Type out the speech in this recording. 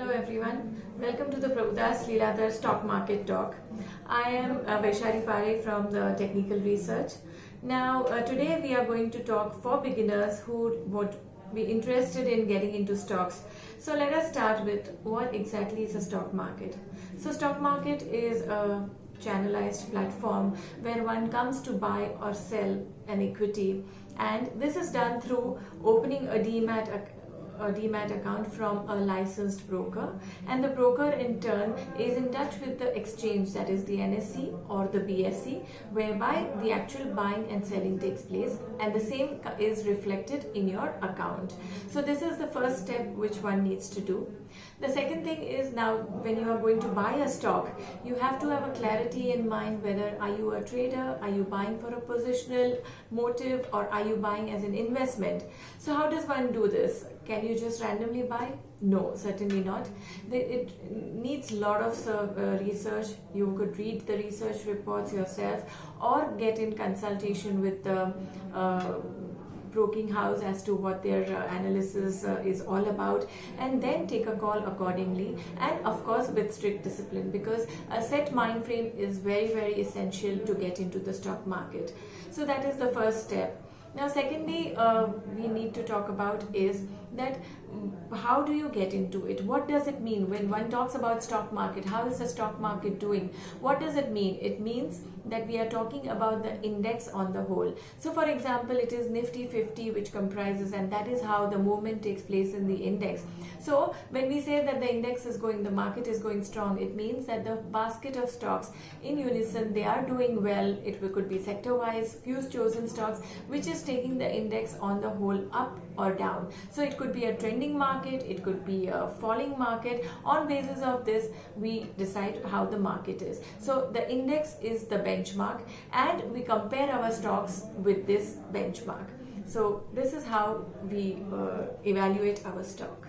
Hello everyone, welcome to the Prabhudas Lilladher Stock Market Talk. I am Vaishali Parekh from the Technical Research. Now today we are going to talk for beginners who would be interested in getting into stocks. So let us start with what exactly is a stock market. So stock market is a channelized platform where one comes to buy or sell an equity, and this is done through opening a demat account from a licensed broker, and the broker in turn is in touch with the exchange, that is the NSE or the BSE, whereby the actual buying and selling takes place, and the same is reflected in your account. So this is the first step which one needs to do. The second thing is, now when you are going to buy a stock, you have to have a clarity in mind whether are you a trader, are you buying for a positional motive, or are you buying as an investment. So how does one do this? Can you just randomly buy? No, certainly not. It needs a lot of research. You could read the research reports yourself or get in consultation with the broking house as to what their analysis is all about, and then take a call accordingly, and of course with strict discipline, because a set mind frame is very essential to get into the stock market. So that is the first step. Now secondly, we need to talk about is that how do you get into it? What does it mean when one talks about stock market? How is the stock market doing? What does it mean? It means that we are talking about the index on the whole. So for example, it is Nifty 50 which comprises, and that is how the movement takes place in the index. So when we say that the index is going, the market is going strong, it means that the basket of stocks in unison, they are doing well. It could be sector wise, few chosen stocks, which is taking the index on the whole up or down. So it could be a trending market, it could be a falling market. On basis of this, we decide how the market is. So the index is the benchmark, and we compare our stocks with this benchmark. So this is how we evaluate our stock.